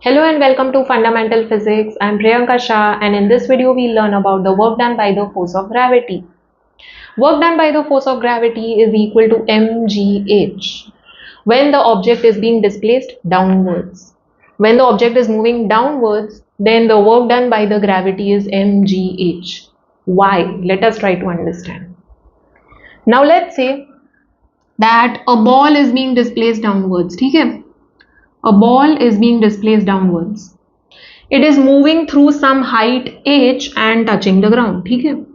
Hello and welcome to Fundamental Physics. I'm Priyanka Shah, and in this video we'll learn about the work done by the force of gravity. Work done by the force of gravity is equal to mgh when the object is being displaced downwards. When the object is moving downwards, then the work done by the gravity is mgh. Why? Let us try to understand. Now let's say that a ball is being displaced downwards. ठीक है? A ball is being displaced downwards. It is moving through some height h and touching the ground. ठीक है?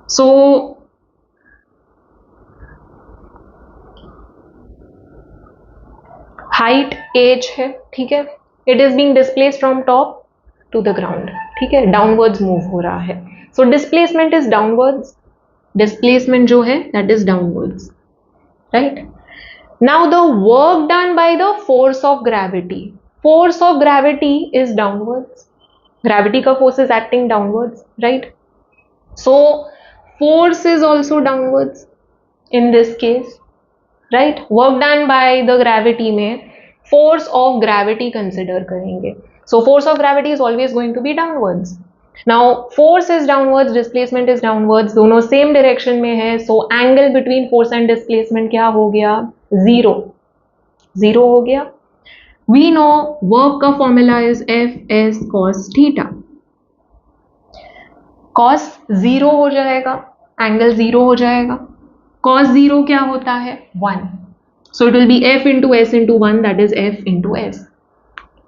So height h है. ठीक है? It is being displaced from top to the ground. ठीक है? Downwards move हो रहा है. So displacement is downwards. Displacement जो है that is downwards. Right? Now the work done by the force of gravity. Force of gravity is downwards. Gravity का force is acting downwards, right? So force is also downwards in this case, right? Work done by the gravity में force of gravity consider करेंगे. So force of gravity is always going to be downwards. Now force is downwards, displacement is downwards, दोनों same direction में है. So angle between force and displacement क्या हो गया? Zero. Zero हो गया. We know work का formula is Fs cos theta. Cos zero हो जाएगा, angle zero हो जाएगा. Cos zero क्या होता है? 1. So it will be F into S into 1, that is F into S.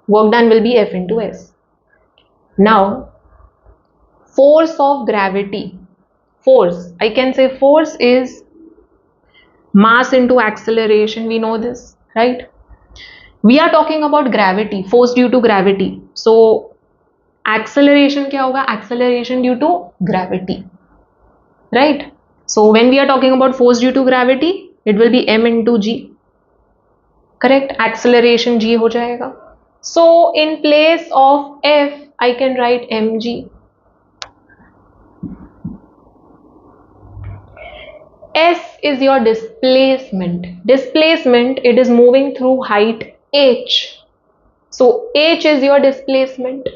Work done will be F into S. Now force of gravity. Force, I can say force is mass into acceleration. We know this, right? We are talking about gravity, force due to gravity. So acceleration क्या होगा? Acceleration due to gravity, right? So when we are talking about force due to gravity, it will be m into g. Correct? Acceleration g हो जाएगा. So in place of f, I can write mg. S is your displacement. Displacement, it is moving through height h. So h is your displacement,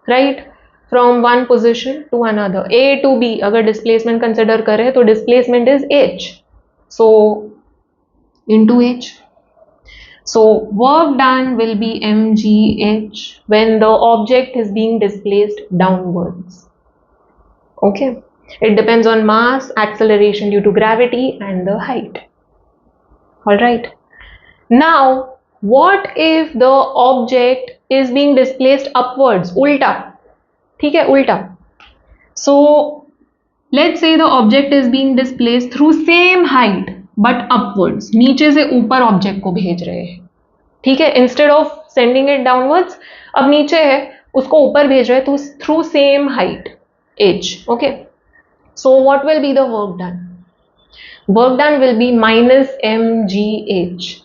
right? From one position to another. A to B, अगर displacement consider करें तो displacement is h. So into h. So work done will be mgh when the object is being displaced downwards. Okay. It depends on mass, acceleration due to gravity and the height. Alright. Now, what if the object is being displaced upwards? Ulta. ठीक है, ulta. So, let's say the object is being displaced through same height but upwards. नीचे से ऊपर object को भेज रहे हैं. ठीक है, instead of sending it downwards, अब नीचे है, उसको ऊपर भेज रहे हैं तो through same height h. Okay. So what will be the work done? Work done will be minus mgh.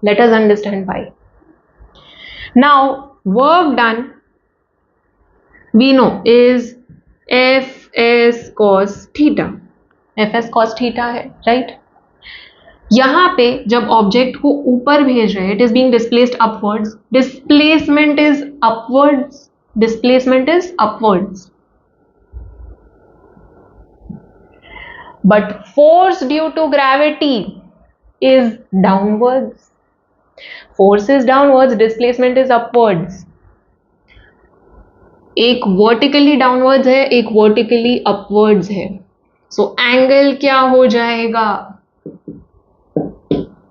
Let us understand why. Now work done we know is Fs cos theta. Fs cos theta है, right? यहाँ पे जब object को ऊपर भेज रहे हैं, it is being displaced upwards. Displacement is upwards. Displacement is upwards. But force due to gravity is downwards. Force is downwards, displacement is upwards. एक vertically downwards है, एक vertically upwards है. So angle क्या हो जाएगा?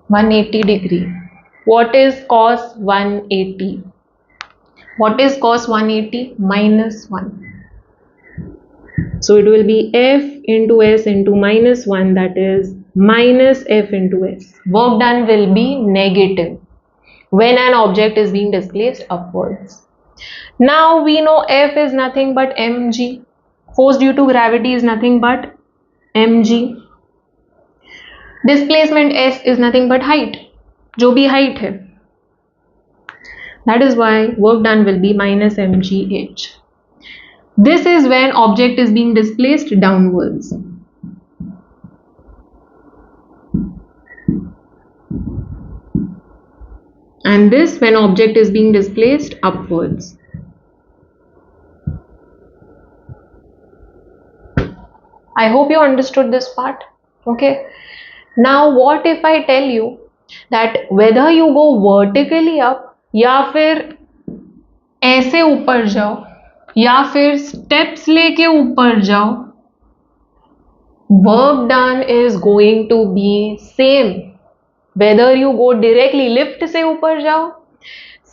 180 degree. What is cos 180? What is cos 180? Minus 1. So it will be f into s into minus 1, that is minus f into s. Work done will be negative when an object is being displaced upwards. Now we know F is nothing but mg. Force due to gravity is nothing but mg. Displacement S is nothing but height, जो भी height है. That is why work done will be minus mgh. This is when object is being displaced downwards. and this when object is being displaced upwards. I hope you understood this part. Okay, now what if I tell you that whether you go vertically up या फिर ऐसे ऊपर जाओ या फिर steps लेके ऊपर जाओ, work done is going to be same. Whether you go directly lift से ऊपर जाओ,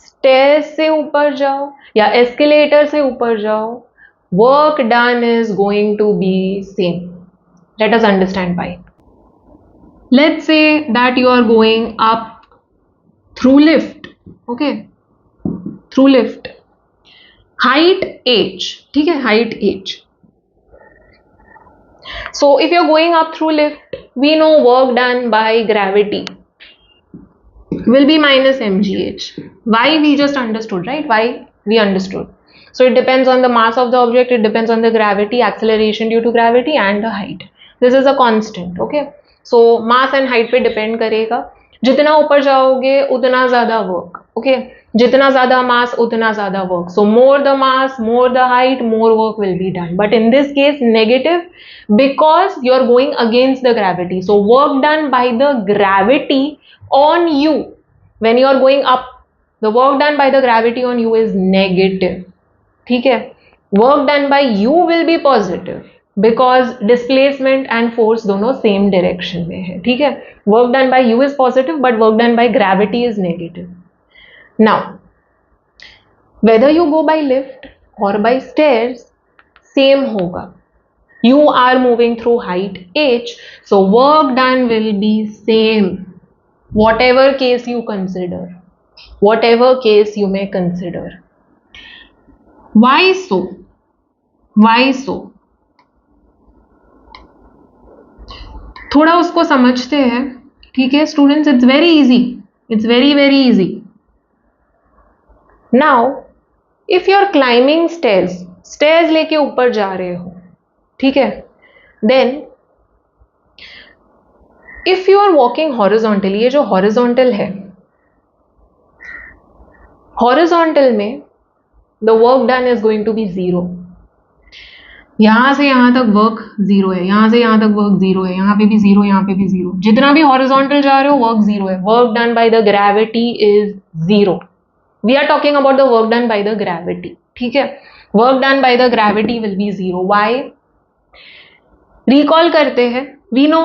स्टेयर्स से ऊपर जाओ या एस्केलेटर से ऊपर जाओ, work done is going to be same. Let us understand why. Let's say that you are going up through lift. Okay, through lift, height h, ठीक है, height h. So if you're going up through lift, we know work done by gravity will be minus mgh. Why? We just understood, right? Why we understood. So it depends on the mass of the object, it depends on the gravity, acceleration due to gravity and the height. This is a constant. Okay, so mass and height पे depend करेगा. जितना ऊपर जाओगे उतना ज़्यादा work. Okay, जितना ज़्यादा mass उतना ज़्यादा work. So more the mass, more the height, more work will be done. But in this case negative, because you are going against the gravity. So work done by the gravity on you when you are going up, the work done by the gravity on you is negative. ठीक है, work done by you will be positive because displacement and force दोनों same direction में है. ठीक है, work done by you is positive but work done by gravity is negative. Now whether you go by lift और by stairs same होगा. You are moving through height h, so work done will be same whatever case you consider, whatever case you may consider. Why so? Why so? थोड़ा उसको समझते हैं. ठीक है students, it's very easy, it's very very easy. Now if you are climbing stairs, stairs लेके ऊपर जा रहे हो, ठीक है, then if you are walking horizontally, ये जो हॉरिजॉन्टल है, हॉरिजॉन्टल में the work done is going to be zero. यहां से यहां तक वर्क जीरो है, यहां से यहां तक वर्क जीरो है, यहां पे भी जीरो, यहां पे भी जीरो. जितना भी हॉरिजॉन्टल जा रहे हो वर्क जीरो है. Work done by the gravity is zero. We are talking about the work done by the gravity. ठीक है, work done by the gravity will be zero. Why? Recall करते हैं, we know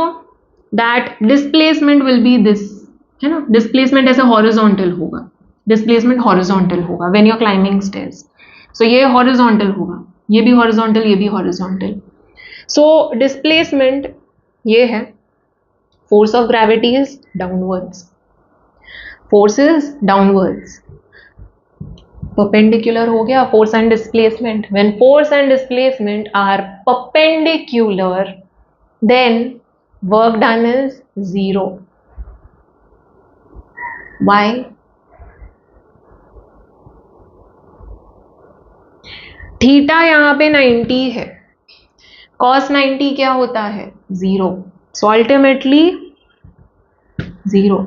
that displacement will be this, है ना. Displacement ऐसे horizontal होगा, displacement horizontal होगा when you are climbing stairs. So ये हॉरिजॉन्टल होगा, ये भी हॉरिजॉन्टल, ये भी हॉरिजॉन्टल. सो डिस्प्लेसमेंट ये है, force of gravity is downwards, force is downwards. Perpendicular हो गया force and displacement. When force and displacement are perpendicular then work done is zero. Why? Theta यहाँ पे 90 है, cos 90 क्या होता है? Zero. So ultimately zero.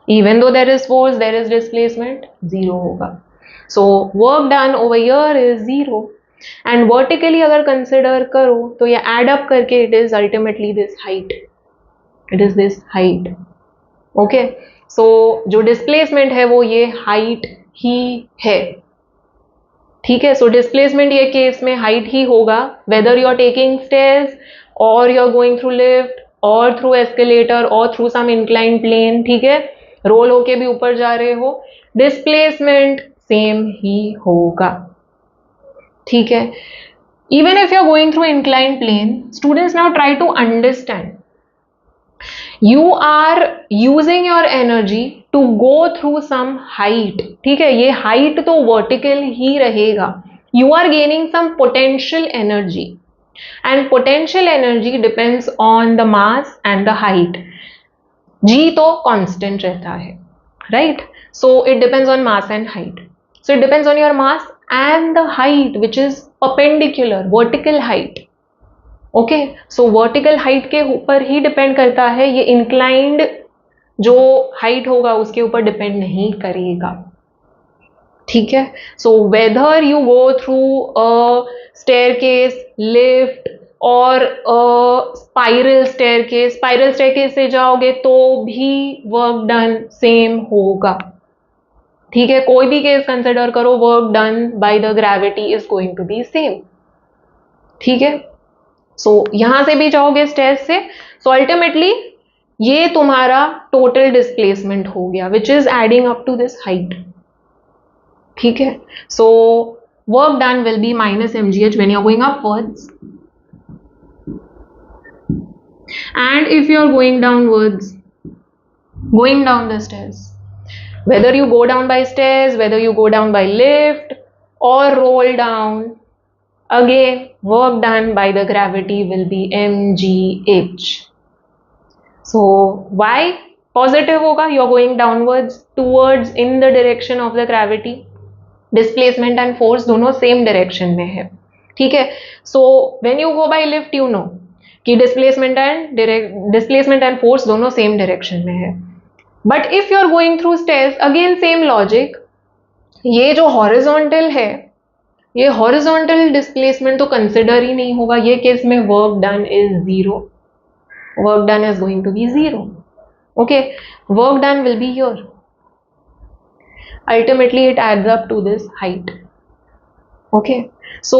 Even though there is force, there is displacement, zero होगा. So work done over here is zero. And vertically अगर consider करो तो ये एड अप करके it is ultimately this height, it is this height. Okay, so जो displacement है वो ये हाइट ही है. ठीक है, सो डिस्प्लेसमेंट ये केस में हाइट ही होगा, whether you are taking stairs और you are going through lift और थ्रू एस्केलेटर और थ्रू सम इंक्लाइन प्लेन. ठीक है, रोल होके भी ऊपर जा रहे हो, डिस्प्लेसमेंट सेम ही होगा. ठीक है, even if you are going through incline plane, students now try to understand. You are using your energy to go through some height. ठीक है, ये हाइट तो वर्टिकल ही रहेगा. You are gaining some potential energy and potential energy depends on the mass and the height. G तो constant रहता है, right? So it depends on mass and height. So it depends on your mass and the height which is perpendicular, vertical height. Okay, so vertical height के ऊपर ही depend करता है ये inclined जो height होगा उसके ऊपर डिपेंड नहीं करेगा, ठीक है। So whether you go through a staircase, lift और स्पाइरल स्टेयरकेस से जाओगे तो भी वर्क डन सेम होगा, ठीक है। कोई भी केस कंसिडर करो, work done by the gravity is going to be same, ठीक है। सो यहां से भी जाओगे स्टेयर्स से, सो अल्टीमेटली ये तुम्हारा टोटल डिस्प्लेसमेंट हो गया which is adding up to this height, ठीक है। So work done will be minus mgh when you're going upwards, and if you're going downwards, going down the stairs, whether you go down by stairs, whether you go down by lift or roll down, again work done by the gravity will be mgh. So why positive होगा? You are going downwards towards in the direction of the gravity. Displacement and force दोनों same direction में है, ठीक है। So when you go by lift you know कि displacement and force दोनों same direction में है। But if you are going through stairs, again same logic, ये जो हॉरिजॉन्टल है, ये हॉरिजॉन्टल डिस्प्लेसमेंट तो कंसिडर ही नहीं होगा, ये केस में work done is zero, work done is going to be zero, okay. Work done will be here, ultimately it adds up to this height, okay। So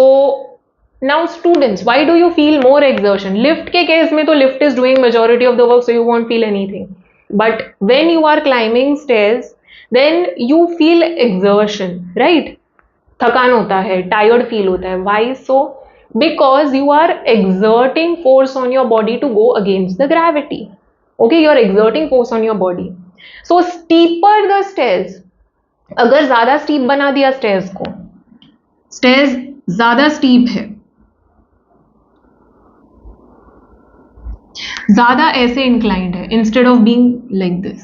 now students, why do you feel more exertion? Lift के case में तो lift is doing majority of the work, so you won't feel anything, but when you are climbing stairs then you feel exertion, right? थकान होता है, tired feel होता है, why so? Because you are exerting force on your body to go against the gravity, okay, you are exerting force on your body। So steeper the stairs, अगर ज्यादा steep बना दिया stairs को, stairs ज्यादा steep है, ज्यादा ऐसे inclined है instead of being like this,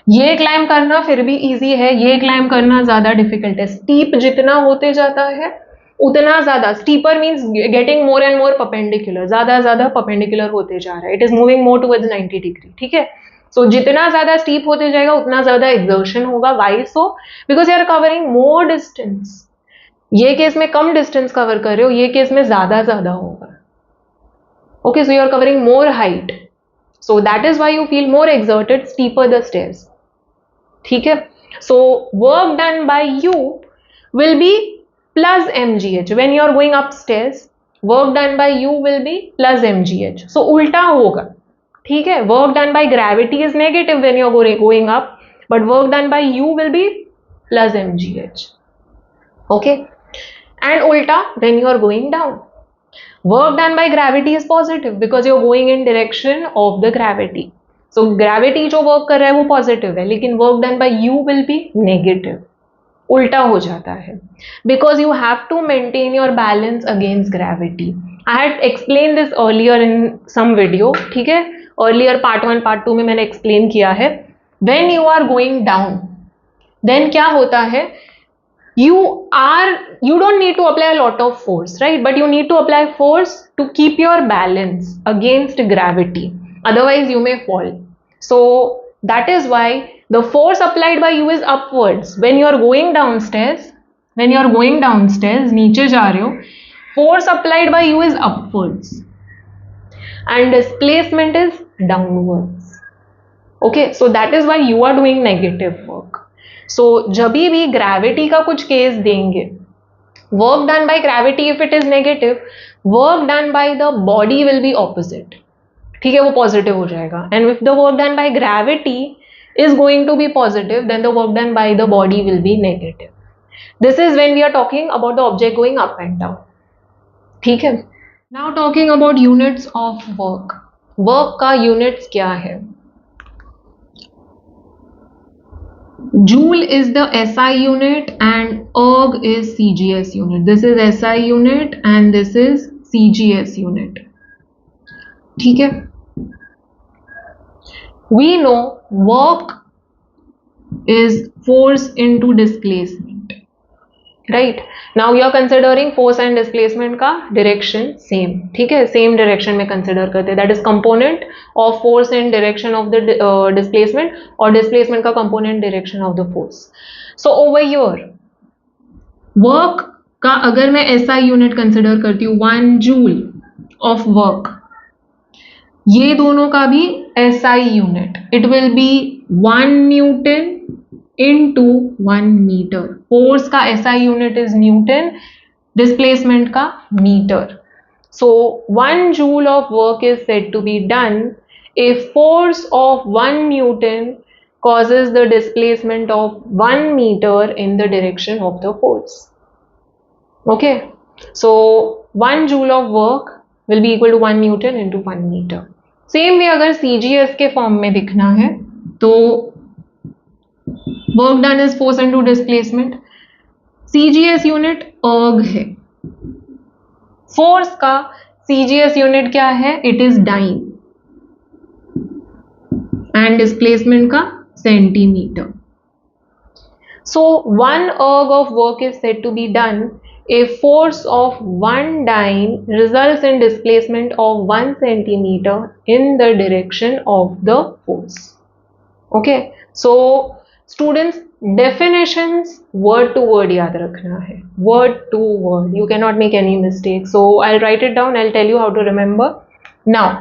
ये क्लाइंब करना फिर भी इजी है, ये क्लाइंब करना ज्यादा डिफिकल्ट है। स्टीप जितना होते जाता है उतना ज्यादा, steeper means getting more and more perpendicular, ज्यादा परपेंडिकुलर होते जा रहा है, it is moving more towards 90 degree, ठीक है। सो जितना ज्यादा स्टीप होते जाएगा उतना ज्यादा एक्सर्शन होगा, why so? Because you are covering more distance, ये केस में कम डिस्टेंस कवर कर रहे हो, ये केस में ज्यादा होगा, okay. So you are covering more height, so that is why you feel more exerted steeper the stairs, ठीक है। So work done by you will be plus mgh when you are going upstairs, work done by you will be plus mgh, so उल्टा होगा, ठीक है। Work done by gravity is negative when you are going up, but work done by you will be plus mgh, okay. And उल्टा when you are going down, work done by gravity is positive because you are going in direction of the gravity, so gravity जो work कर रहा है वो positive है, लेकिन work done by you will be negative, उल्टा हो जाता है, because you have to maintain your balance against gravity. I had explain this earlier in some video, ठीक है, अर्लियर पार्ट 1 पार्ट 2 में मैंने एक्सप्लेन किया है। When you are going down then क्या होता है, you don't need to apply a lot of force, right? But you need to apply force to keep your balance against gravity, otherwise you may fall. So that is why the force applied by you is upwards when you are going downstairs, नीचे जा रहे हो, force applied by you is upwards and displacement is downwards, okay। So that is why you are doing negative work। सो जब भी gravity का कुछ case देंगे, work done by gravity if it is negative, work done by the body will be opposite, ठीक है, वो positive हो जाएगा। And if the work done by gravity is going to be positive, then the work done by the body will be negative. This is when we are talking about the object going up and down, ठीक है। Now talking about units of work, work का units क्या है? Joule is the SI unit and erg is CGS unit. This is SI unit and this is CGS unit, ठीक है। We know work is force into displacement, right. Now you are considering force and displacement का direction same. ठीक है, same direction में consider करते हैं. That is component of force in direction of the displacement, और displacement का component direction of the force. So over here work का अगर मैं एसआई यूनिट कंसिडर करती हूँ 1 जूल ऑफ वर्क, ये दोनों का भी SI unit, it will be 1 newton into 1 metre. Force का SI unit is newton, displacement का metre. So 1 joule of work is said to be done if force of 1 Newton causes the displacement of 1 meter in the direction of the force. Okay, so 1 joule of work will be equal to 1 Newton into 1 meter. Same way अगर CGS के form में दिखना है तो work done is force into displacement. CGS unit erg है. Force का CGS unit क्या है? It is dyne. And displacement का सेंटीमीटर. सो 1 erg of work is said to be done if force of 1 dyne results in displacement of 1 centimeter in the direction of the force. Okay, so students definitions word to word याद रखना है. Word to word, you can not make any mistake. So I write it down, I tell you how to remember. Now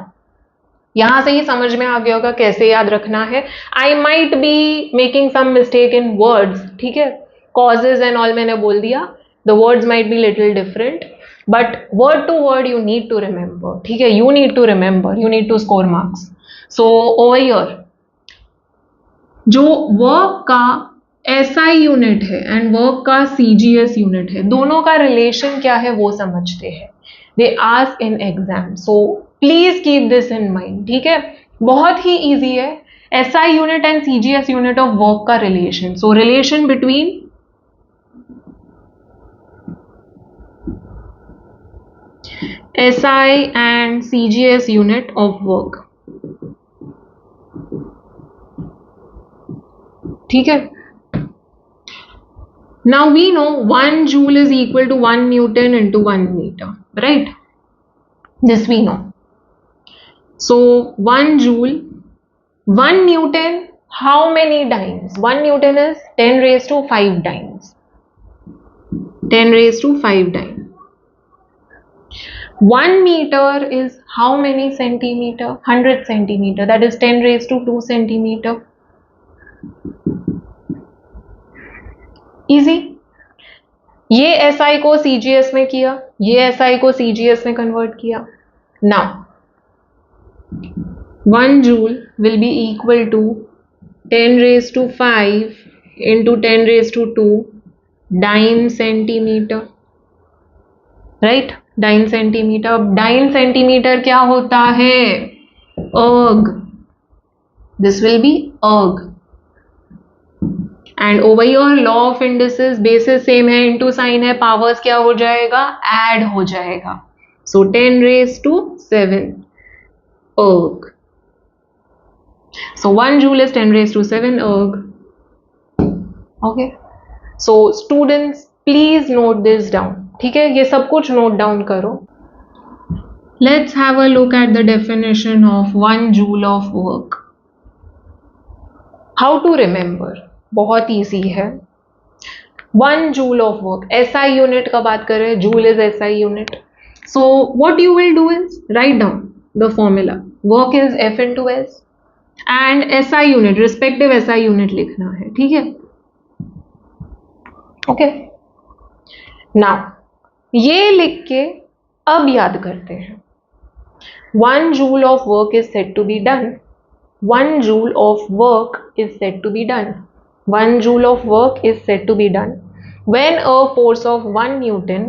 यहां से ही समझ में आ गया होगा कैसे याद रखना है. I might be making some mistake in words. ठीक है, कॉजेज एंड ऑल मैंने बोल दिया. The words might be little different, but word to word you need to remember. ठीक है, you need to remember, you need to score marks. So over here जो work का SI unit है एंड work का सीजीएस यूनिट है, दोनों का रिलेशन क्या है वो समझते हैं. They ask in exam, so please keep this in mind. ठीक है, बहुत ही इजी है. SI unit and CGS unit of work का relation. So relation between SI and CGS unit of work. ठीक है, now we know 1 joule is equal to 1 Newton into 1 meter, right? This we know. So 1 joule, 1 Newton, how many dynes? 1 Newton is 10 raised to 5 dynes. 10 raised to 5 dyne. 1 meter is how many centimeter? 100 centimeter. That is 10 raised to 2 centimeter. Easy. ये SI को CGS में किया, ये SI को CGS में convert किया. Now 1 joule will be equal to 10 raised to 5 into 10 raised to 2 dyne centimetre. Right, dyne centimetre. अब dyne centimetre क्या होता है? Erg. This will be erg. And over your law of indices, basis same है, into sign है, powers क्या हो जाएगा? Add हो जाएगा. सो 10 raised to 7 erg. So 1 joule is 10 raised to 7 erg. Okay. So students please note this down. ठीक है, ये सब कुछ नोट डाउन करो. Let's have a look at the definition of 1 joule of work. How to remember? बहुत easy है. 1 joule of work, SI unit का बात कर रहे हैं, joule is SI unit. So what you will do is write down the formula. Work is F into S and SI unit, respective SI unit लिखना है. ठीक है, ओके. नाउ ये लिख के अब याद करते हैं. 1 joule of work is said to be done. 1 joule of work is said to be done. 1 joule of work is said to be done when a force of 1 Newton,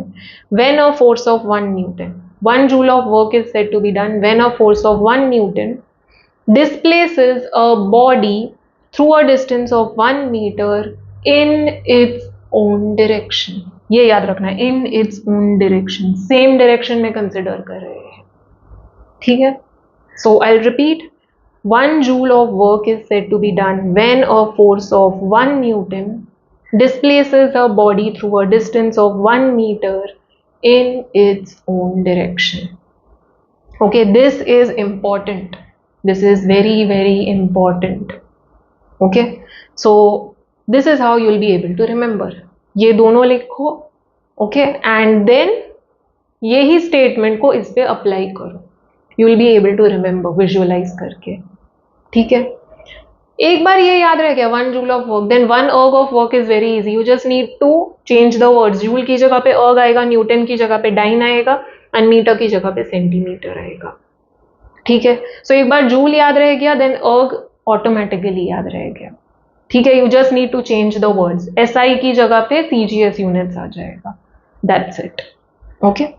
when a force of 1 Newton, 1 joule of work is said to be done when a force of 1 Newton displaces a body through a distance of 1 meter in its own direction. ये याद रखना है, in its own direction, same direction में consider कर रहे हैं. ठीक है, so I'll repeat. 1 joule of work is said to be done when a force of 1 Newton displaces a body through a distance of 1 meter in its own direction. Okay, this is important. This is very, very important. Okay, so this is how you'll be able to remember. ये दोनों लिखो. Okay, and then यही statement को इस पे apply करो. You will be able to remember visualise करके. ठीक है, एक बार ये याद रह गया, one rule of work, then one erg of work is very easy. You just need to change the words. Joule की जगह पे अर्ग आएगा, न्यूटन की जगह पे डाइन आएगा, एंड मीटर की जगह पे सेंटीमीटर आएगा. ठीक है, सो एक बार जूल याद रह गया, देन अर्ग ऑटोमेटिकली याद रह गया. ठीक है, you just need to change the words. SI की जगह पे सीजीएस यूनिट्स आ जाएगा. That's it. ओके.